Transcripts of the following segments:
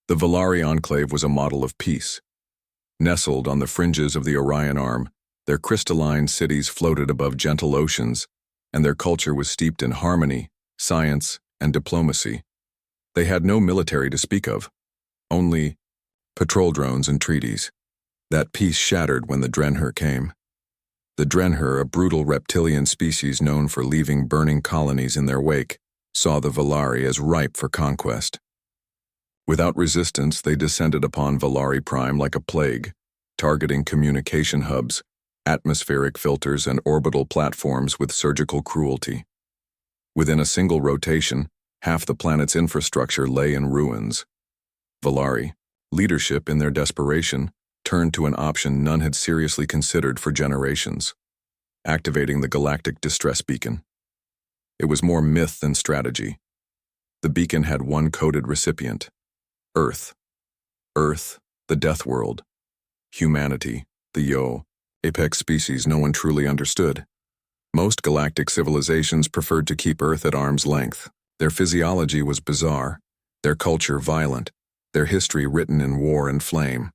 The Valari Enclave was a model of peace. Nestled on the fringes of the Orion Arm, their crystalline cities floated above gentle oceans, and their culture was steeped in harmony, science, and diplomacy. They had no military to speak of, only patrol drones and treaties. That peace shattered when the Drenhur came. The Drenhur, a brutal reptilian species known for leaving burning colonies in their wake, saw the Valari as ripe for conquest. Without resistance, they descended upon Valari Prime like a plague, targeting communication hubs, atmospheric filters, and orbital platforms with surgical cruelty. Within a single rotation, half the planet's infrastructure lay in ruins. Valari, leadership in their desperation, turned to an option none had seriously considered for generations: activating the galactic distress beacon. It was more myth than strategy. The beacon had one coded recipient: Earth. Earth, the Deathworld. Humanity, the apex species no one truly understood. Most galactic civilizations preferred to keep Earth at arm's length. Their physiology was bizarre, their culture violent, their history written in war and flame.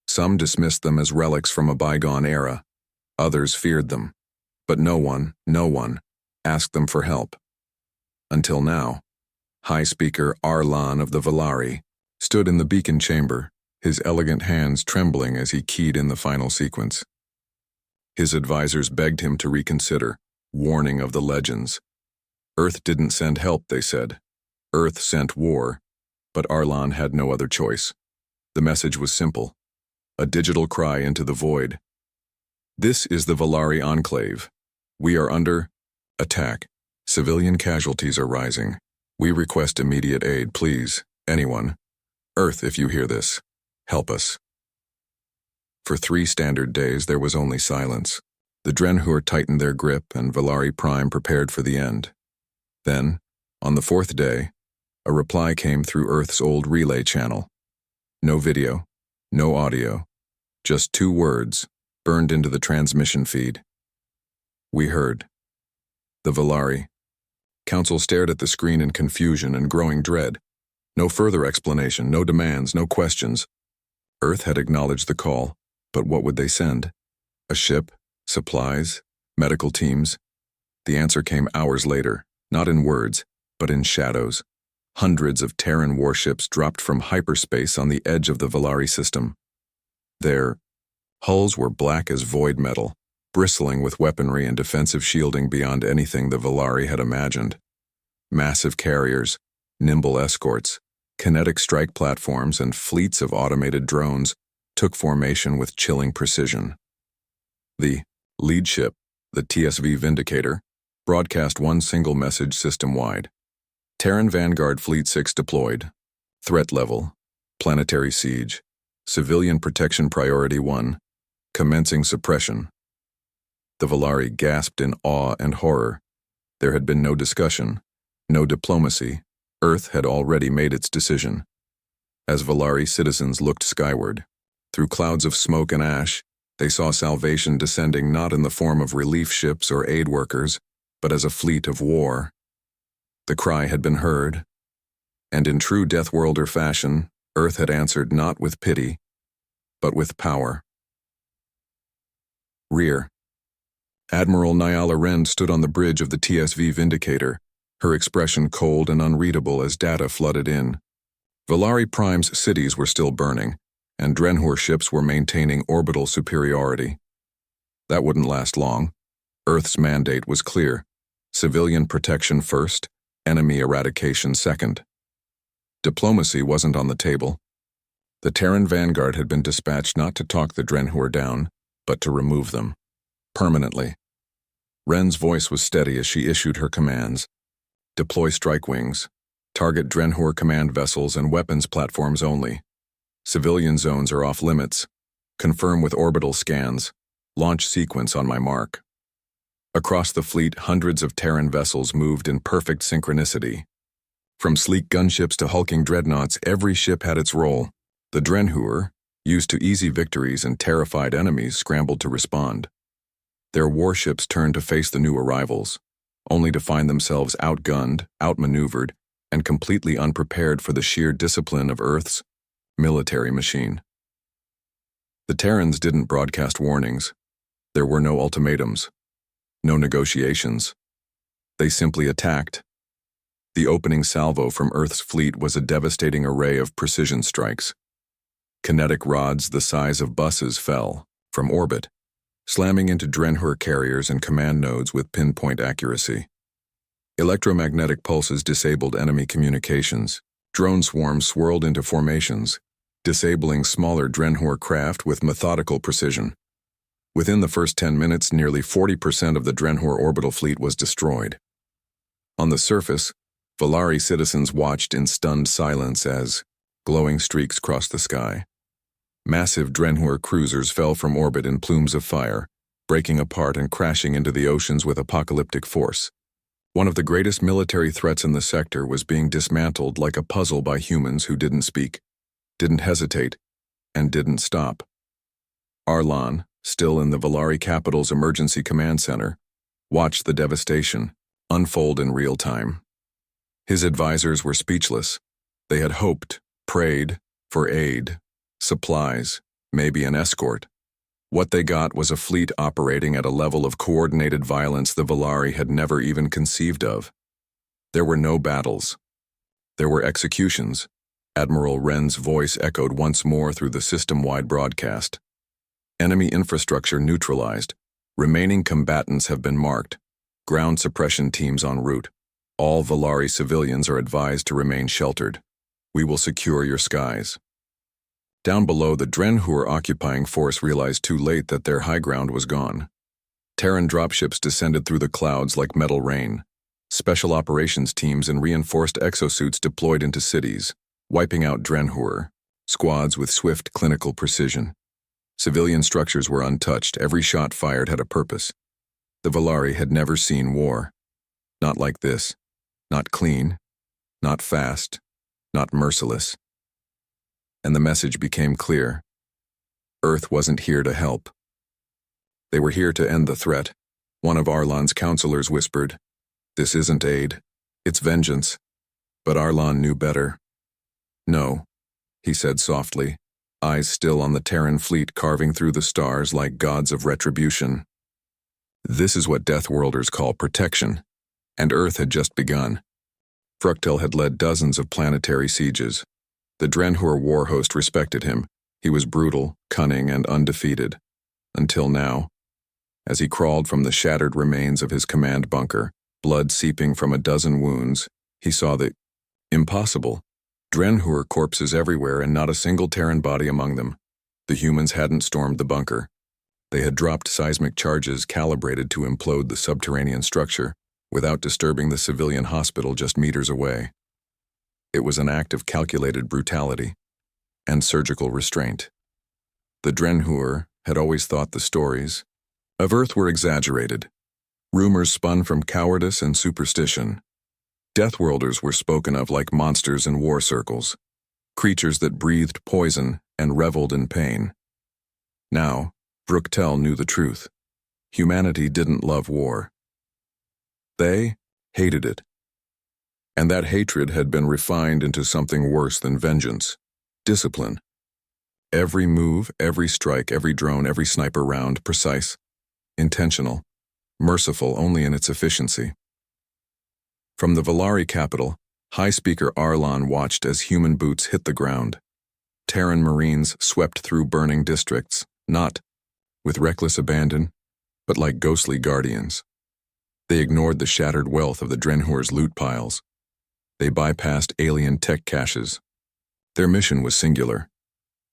Some dismissed them as relics from a bygone era. Others feared them. But no one asked them for help. Until now. High Speaker Arlan of the Valari stood in the beacon chamber, his elegant hands trembling as he keyed in the final sequence. His advisors begged him to reconsider, warning of the legends. Earth didn't send help, they said. Earth sent war, but Arlan had no other choice. The message was simple, a digital cry into the void. This is the Valari Enclave. We are under attack. Civilian casualties are rising. We request immediate aid, please, anyone. Earth, if you hear this, help us. For 3 standard days, there was only silence. The Drenhur tightened their grip, and Valari Prime prepared for the end. Then, on the 4th day, a reply came through Earth's old relay channel. No video, no audio, just 2 words burned into the transmission feed. We heard. The Valari. Council stared at the screen in confusion and growing dread. No further explanation, no demands, no questions. Earth had acknowledged the call, but what would they send? A ship? Supplies? Medical teams? The answer came hours later, not in words, but in shadows. Hundreds of Terran warships dropped from hyperspace on the edge of the Valari system. Their hulls were black as void metal, bristling with weaponry and defensive shielding beyond anything the Valari had imagined. Massive carriers, nimble escorts, kinetic strike platforms, and fleets of automated drones took formation with chilling precision. The lead ship, the TSV Vindicator, broadcast one single message system-wide. Terran Vanguard Fleet 6 deployed. Threat level, planetary siege, civilian protection priority 1, commencing suppression. The Valari gasped in awe and horror. There had been no discussion, no diplomacy. Earth had already made its decision. As Valari citizens looked skyward, through clouds of smoke and ash, they saw salvation descending not in the form of relief ships or aid workers, but as a fleet of war. The cry had been heard, and in true Deathworlder fashion, Earth had answered not with pity, but with power. Rear. Admiral Nyala Rend stood on the bridge of the TSV Vindicator, her expression cold and unreadable as data flooded in. Valari Prime's cities were still burning, and Drenhur ships were maintaining orbital superiority. That wouldn't last long. Earth's mandate was clear: civilian protection first, enemy eradication second. Diplomacy wasn't on the table. The Terran Vanguard had been dispatched not to talk the Drenhur down, but to remove them. Permanently. Rend's voice was steady as she issued her commands. Deploy strike wings. Target Drenhur command vessels and weapons platforms only. Civilian zones are off limits. Confirm with orbital scans. Launch sequence on my mark. Across the fleet, hundreds of Terran vessels moved in perfect synchronicity. From sleek gunships to hulking dreadnoughts, every ship had its role. The Drenhur, used to easy victories and terrified enemies, scrambled to respond. Their warships turned to face the new arrivals, only to find themselves outgunned, outmaneuvered, and completely unprepared for the sheer discipline of Earth's military machine. The Terrans didn't broadcast warnings. There were no ultimatums, no negotiations. They simply attacked. The opening salvo from Earth's fleet was a devastating array of precision strikes. Kinetic rods the size of buses fell from orbit, slamming into Drenhur carriers and command nodes with pinpoint accuracy. Electromagnetic pulses disabled enemy communications. Drone swarms swirled into formations, disabling smaller Drenhur craft with methodical precision. Within the first 10 minutes, nearly 40% of the Drenhur orbital fleet was destroyed. On the surface, Valari citizens watched in stunned silence as glowing streaks crossed the sky. Massive Drenhur cruisers fell from orbit in plumes of fire, breaking apart and crashing into the oceans with apocalyptic force. One of the greatest military threats in the sector was being dismantled like a puzzle by humans who didn't speak, didn't hesitate, and didn't stop. Arlan, still in the Valari capital's emergency command center, watched the devastation unfold in real time. His advisors were speechless. They had hoped, prayed, for aid, supplies, maybe an escort. What they got was a fleet operating at a level of coordinated violence the Valari had never even conceived of. There were no battles. There were executions. Admiral Wren's voice echoed once more through the system-wide broadcast. Enemy infrastructure neutralized. Remaining combatants have been marked. Ground suppression teams en route. All Valari civilians are advised to remain sheltered. We will secure your skies. Down below, the Drenhur occupying force realized too late that their high ground was gone. Terran dropships descended through the clouds like metal rain. Special operations teams in reinforced exosuits deployed into cities, wiping out Drenhur, squads with swift clinical precision. Civilian structures were untouched. Every shot fired had a purpose. The Valari had never seen war. Not like this. Not clean. Not fast. Not merciless. And the message became clear. Earth wasn't here to help. They were here to end the threat. One of Arlan's counselors whispered, "This isn't aid. It's vengeance." But Arlan knew better. "No," he said softly, eyes still on the Terran fleet carving through the stars like gods of retribution. "This is what Deathworlders call protection, and Earth had just begun." Fructel had led dozens of planetary sieges. The Drenhur war host respected him. He was brutal, cunning, and undefeated. Until now. As he crawled from the shattered remains of his command bunker, blood seeping from a dozen wounds, he saw the impossible. Drenhur corpses everywhere and not a single Terran body among them. The humans hadn't stormed the bunker. They had dropped seismic charges calibrated to implode the subterranean structure without disturbing the civilian hospital just meters away. It was an act of calculated brutality and surgical restraint. The Drenhur had always thought the stories of Earth were exaggerated. Rumors spun from cowardice and superstition. Deathworlders were spoken of like monsters in war circles, creatures that breathed poison and reveled in pain. Now, Fructel knew the truth. Humanity didn't love war. They hated it. And that hatred had been refined into something worse than vengeance: discipline. Every move, every strike, every drone, every sniper round, precise, intentional, merciful only in its efficiency. From the Valari capital, High Speaker Arlan watched as human boots hit the ground. Terran Marines swept through burning districts, not with reckless abandon, but like ghostly guardians. They ignored the shattered wealth of the Drenhur's loot piles. They bypassed alien tech caches. Their mission was singular: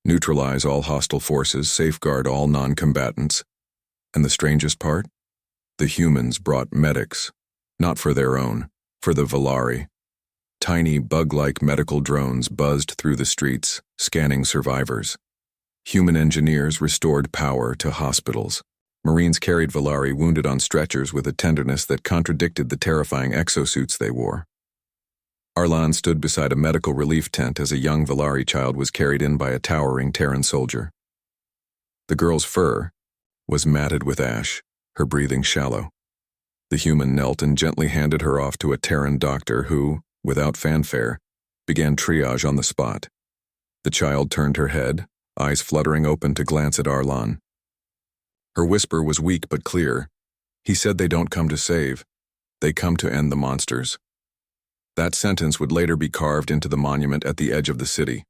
neutralize all hostile forces, safeguard all non-combatants. And the strangest part? The humans brought medics, not for their own, for the Valari. Tiny bug-like medical drones buzzed through the streets, scanning survivors. Human engineers restored power to hospitals. Marines carried Valari wounded on stretchers with a tenderness that contradicted the terrifying exosuits they wore. Arlan stood beside a medical relief tent as a young Valari child was carried in by a towering Terran soldier. The girl's fur was matted with ash, her breathing shallow. The human knelt and gently handed her off to a Terran doctor who, without fanfare, began triage on the spot. The child turned her head, eyes fluttering open to glance at Arlan. Her whisper was weak but clear. He said they don't come to save. They come to end the monsters. That sentence would later be carved into the monument at the edge of the city.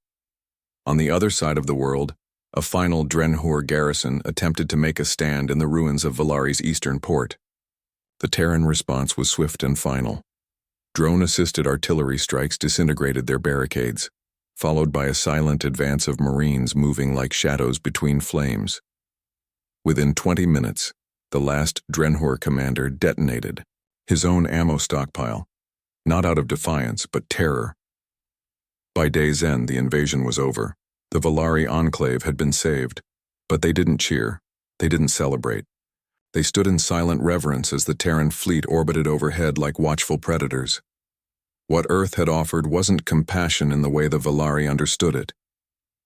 On the other side of the world, a final Drenhur garrison attempted to make a stand in the ruins of Valari's eastern port. The Terran response was swift and final. Drone-assisted artillery strikes disintegrated their barricades, followed by a silent advance of Marines moving like shadows between flames. Within 20 minutes, the last Drenhur commander detonated his own ammo stockpile, not out of defiance but terror. By day's end, the invasion was over. The Valari enclave had been saved, but they didn't cheer. They didn't celebrate. They stood in silent reverence as the Terran fleet orbited overhead like watchful predators. What Earth had offered wasn't compassion in the way the Valari understood it.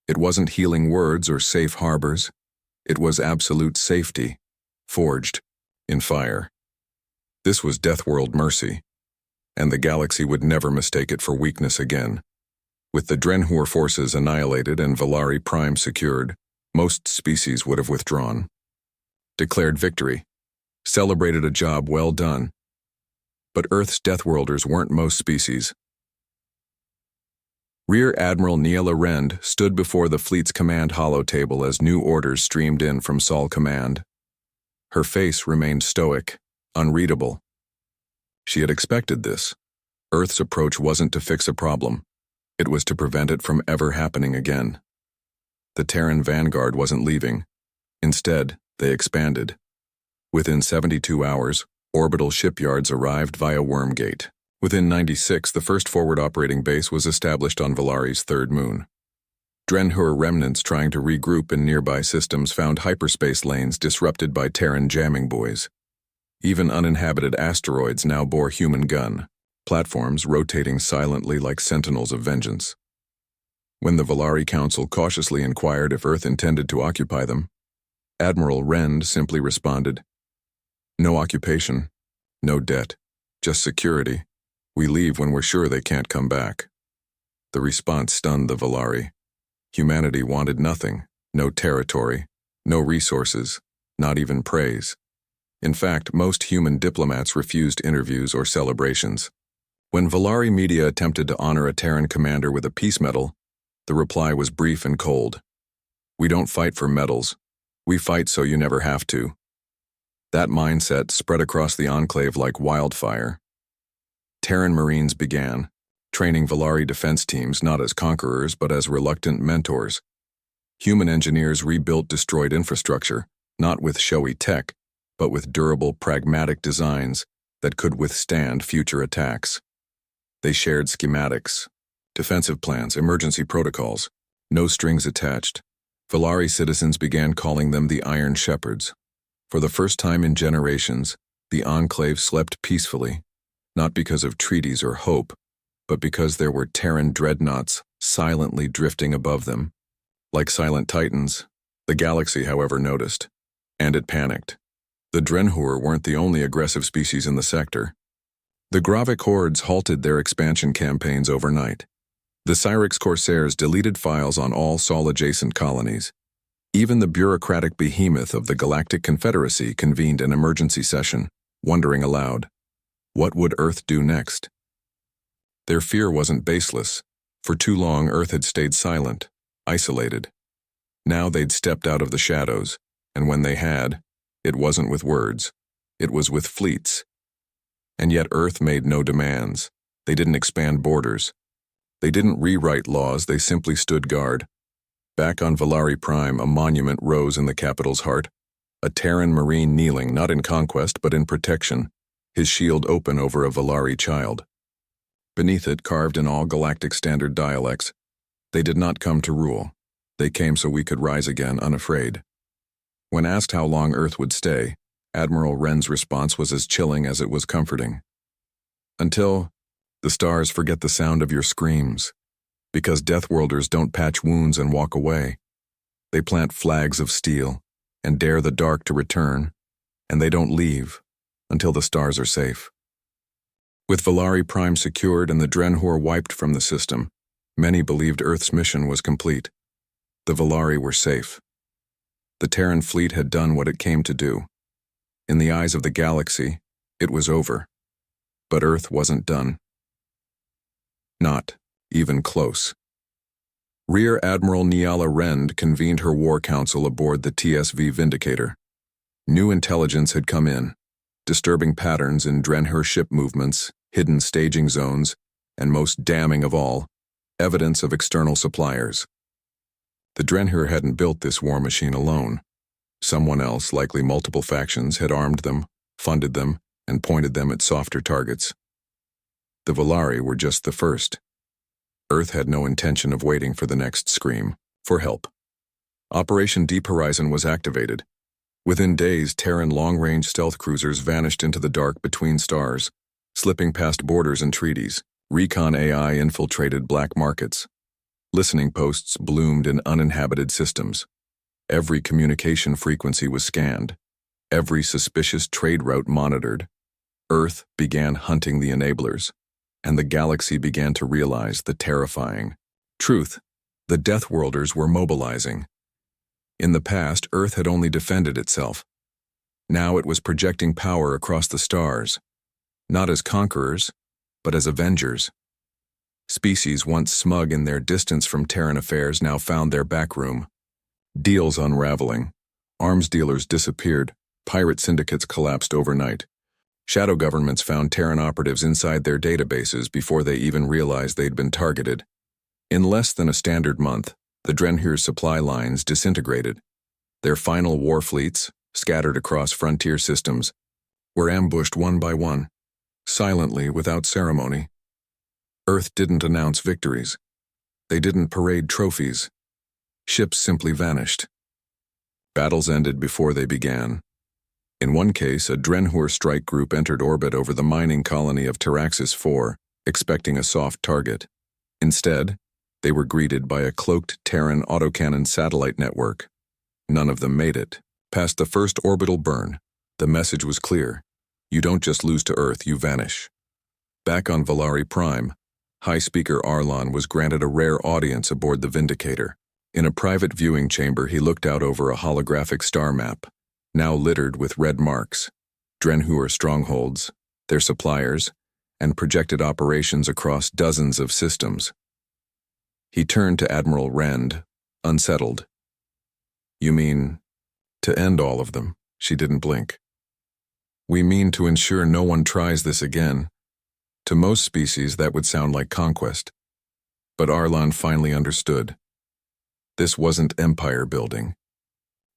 It wasn't healing words or safe harbors. It was absolute safety, forged in fire. This was Deathworld mercy, and the galaxy would never mistake it for weakness again. With the Drenhur forces annihilated and Valari Prime secured, most species would have withdrawn. Declared victory, celebrated a job well done. But Earth's Deathworlders weren't most species. Rear Admiral Niela Rend stood before the fleet's command holotable as new orders streamed in from Sol Command. Her face remained stoic, unreadable. She had expected this. Earth's approach wasn't to fix a problem. It was to prevent it from ever happening again. The Terran vanguard wasn't leaving. Instead, they expanded. Within 72 hours, orbital shipyards arrived via Wormgate. Within 96, the first forward operating base was established on Valari's third moon. Drenhur remnants trying to regroup in nearby systems found hyperspace lanes disrupted by Terran jamming buoys. Even uninhabited asteroids now bore human gun, platforms rotating silently like sentinels of vengeance. When the Valari Council cautiously inquired if Earth intended to occupy them, Admiral Rend simply responded, "No occupation, no debt, just security. We leave when we're sure they can't come back." The response stunned the Valari. Humanity wanted nothing, no territory, no resources, not even praise. In fact, most human diplomats refused interviews or celebrations. When Valari media attempted to honor a Terran commander with a peace medal, the reply was brief and cold. "We don't fight for medals. We fight so you never have to." That mindset spread across the enclave like wildfire. Terran Marines began, training Valari defense teams not as conquerors but as reluctant mentors. Human engineers rebuilt destroyed infrastructure, not with showy tech, but with durable, pragmatic designs that could withstand future attacks. They shared schematics, defensive plans, emergency protocols, no strings attached. Valari citizens began calling them the Iron Shepherds. For the first time in generations, the Enclave slept peacefully, not because of treaties or hope, but because there were Terran dreadnoughts silently drifting above them. Like silent titans, the galaxy, however, noticed, and it panicked. The Drenhur weren't the only aggressive species in the sector. The Gravik hordes halted their expansion campaigns overnight. The Cyrix Corsairs deleted files on all Sol-adjacent colonies. Even the bureaucratic behemoth of the Galactic Confederacy convened an emergency session, wondering aloud, what would Earth do next? Their fear wasn't baseless. For too long, Earth had stayed silent, isolated. Now they'd stepped out of the shadows, and when they had, it wasn't with words. It was with fleets. And yet Earth made no demands. They didn't expand borders. They didn't rewrite laws, they simply stood guard. Back on Valari Prime, a monument rose in the capital's heart. A Terran Marine kneeling, not in conquest, but in protection, his shield open over a Valari child. Beneath it, carved in all galactic standard dialects, they did not come to rule. They came so we could rise again unafraid. When asked how long Earth would stay, Admiral Rend's response was as chilling as it was comforting. Until the stars forget the sound of your screams. Because Deathworlders don't patch wounds and walk away. They plant flags of steel and dare the dark to return, and they don't leave until the stars are safe. With Valari Prime secured and the Drenhur wiped from the system, Many believed Earth's mission was complete. The Volari were safe. The Terran fleet had done what it came to do. In the eyes of the galaxy, it was over. But Earth wasn't done. Not even close. Rear Admiral Niala Rend convened her war council aboard the TSV Vindicator. New intelligence had come in, disturbing patterns in Drenhur ship movements, hidden staging zones, and most damning of all, evidence of external suppliers. The Drenhur hadn't built this war machine alone. Someone else, likely multiple factions, had armed them, funded them, and pointed them at softer targets. The Volari were just the first. Earth had no intention of waiting for the next scream for help. Operation Deep Horizon was activated. Within days, Terran long-range stealth cruisers vanished into the dark between stars, slipping past borders and treaties. Recon AI infiltrated black markets. Listening posts bloomed in uninhabited systems. Every communication frequency was scanned. Every suspicious trade route monitored. Earth began hunting the enablers, and the galaxy began to realize the terrifying truth. The Deathworlders were mobilizing. In the past, Earth had only defended itself. Now it was projecting power across the stars, not as conquerors, but as avengers. Species once smug in their distance from Terran affairs now found their backroom. Deals unraveling. Arms dealers disappeared. Pirate syndicates collapsed overnight. Shadow governments found Terran operatives inside their databases before they even realized they'd been targeted. In less than a standard month, the Drenhur supply lines disintegrated. Their final war fleets, scattered across frontier systems, were ambushed one by one, silently without ceremony. Earth didn't announce victories. They didn't parade trophies. Ships simply vanished. Battles ended before they began. In one case, a Drenhur strike group entered orbit over the mining colony of Taraxis 4, expecting a soft target. Instead, they were greeted by a cloaked Terran autocannon satellite network. None of them made it. Past the first orbital burn, the message was clear. You don't just lose to Earth, you vanish. Back on Volari Prime, High Speaker Arlon was granted a rare audience aboard the Vindicator. In a private viewing chamber, he looked out over a holographic star map, now littered with red marks, Drenhur strongholds, their suppliers, and projected operations across dozens of systems. He turned to Admiral Rend, unsettled. You mean, to end all of them? She didn't blink. We mean to ensure no one tries this again. To most species, that would sound like conquest. But Arlon finally understood. This wasn't empire building.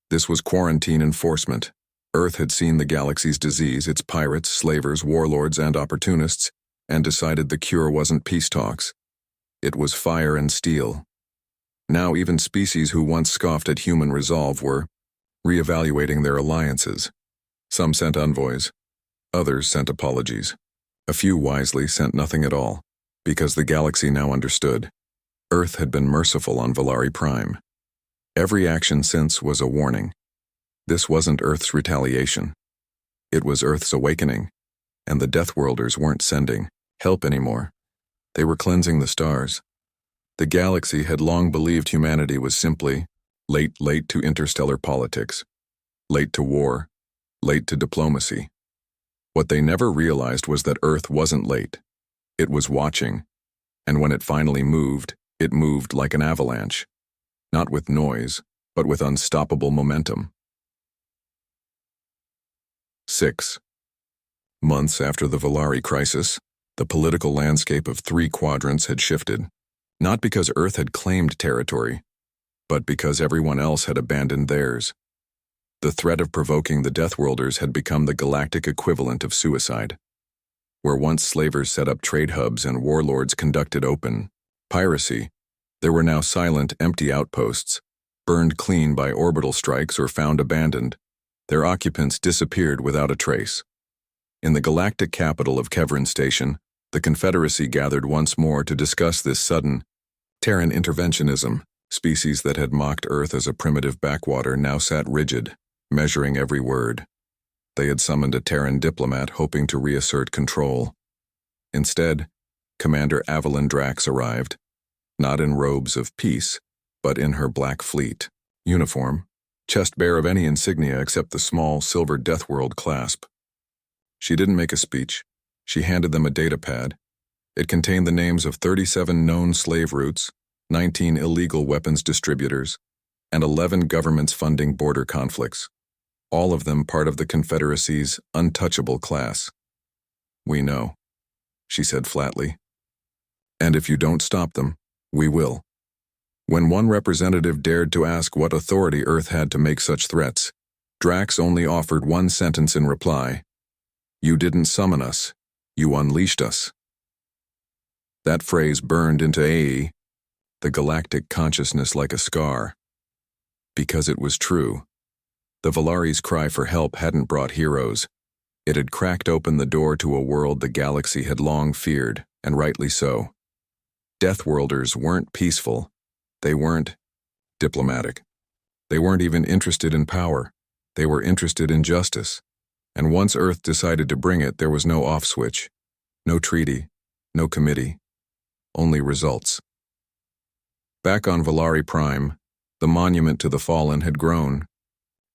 This was quarantine enforcement. Earth had seen the galaxy's disease, its pirates, slavers, warlords, and opportunists, and decided the cure wasn't peace talks. It was fire and steel. Now even species who once scoffed at human resolve were reevaluating their alliances. Some sent envoys. Others sent apologies. A few wisely sent nothing at all, because the galaxy now understood. Earth had been merciful on Volari Prime. Every action since was a warning. This wasn't Earth's retaliation. It was Earth's awakening, and the Deathworlders weren't sending help anymore. They were cleansing the stars. The galaxy had long believed humanity was simply late to interstellar politics, late to war, late to diplomacy. What they never realized was that Earth wasn't late. It was watching, and when it finally moved, it moved like an avalanche. Not with noise, but with unstoppable momentum. 6. Months after the Volari crisis, the political landscape of 3 quadrants had shifted, not because Earth had claimed territory, but because everyone else had abandoned theirs. The threat of provoking the Deathworlders had become the galactic equivalent of suicide. Where once slavers set up trade hubs and warlords conducted open piracy, there were now silent, empty outposts, burned clean by orbital strikes or found abandoned. Their occupants disappeared without a trace. In the galactic capital of Kevrin Station, the Confederacy gathered once more to discuss this sudden Terran interventionism. Species that had mocked Earth as a primitive backwater now sat rigid, measuring every word. They had summoned a Terran diplomat hoping to reassert control. Instead, Commander Avalon Drax arrived. not in robes of peace, but in her black fleet uniform, chest bare of any insignia except the small silver Deathworld clasp. She didn't make a speech. She handed them a data pad. It contained the names of 37 known slave routes, 19 illegal weapons distributors, and 11 governments funding border conflicts, all of them part of the Confederacy's untouchable class. "We know," she said flatly. "And if you don't stop them, we will." When one representative dared to ask what authority Earth had to make such threats, Drax only offered one sentence in reply: "You didn't summon us, you unleashed us." That phrase burned into AE, the galactic consciousness, like a scar. Because it was true. The Valari's cry for help hadn't brought heroes. It had cracked open the door to a world the galaxy had long feared, and rightly so. Deathworlders weren't peaceful. They weren't diplomatic. They weren't even interested in power. They were interested in justice. And once Earth decided to bring it, there was no off switch, no treaty, no committee, only results. Back on Valari Prime, the monument to the fallen had grown.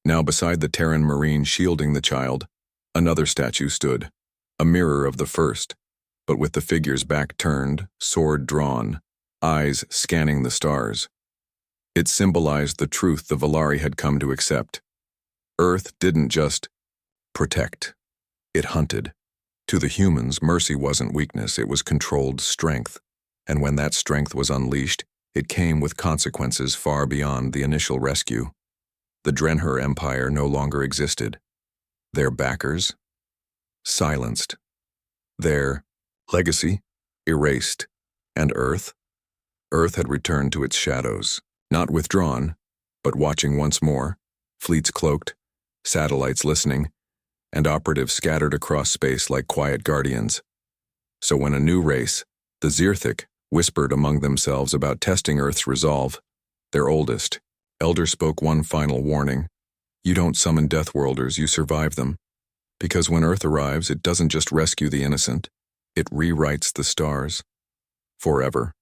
Now beside the Terran Marine shielding the child, another statue stood, a mirror of the first, but with the figure's back turned, sword drawn, eyes scanning the stars. It symbolized the truth the Valari had come to accept. Earth didn't just protect. It hunted. To the humans, mercy wasn't weakness, it was controlled strength. And when that strength was unleashed, it came with consequences far beyond the initial rescue. The Drenher Empire no longer existed. Their backers, silenced. Their legacy, erased. And Earth had returned to its shadows, not withdrawn, but watching once more, fleets cloaked, satellites listening, and operatives scattered across space like quiet guardians. So when a new race, the Zirthik, whispered among themselves about testing Earth's resolve, their oldest, elder spoke one final warning: "You don't summon Deathworlders, you survive them. Because when Earth arrives, it doesn't just rescue the innocent, it rewrites the stars. Forever."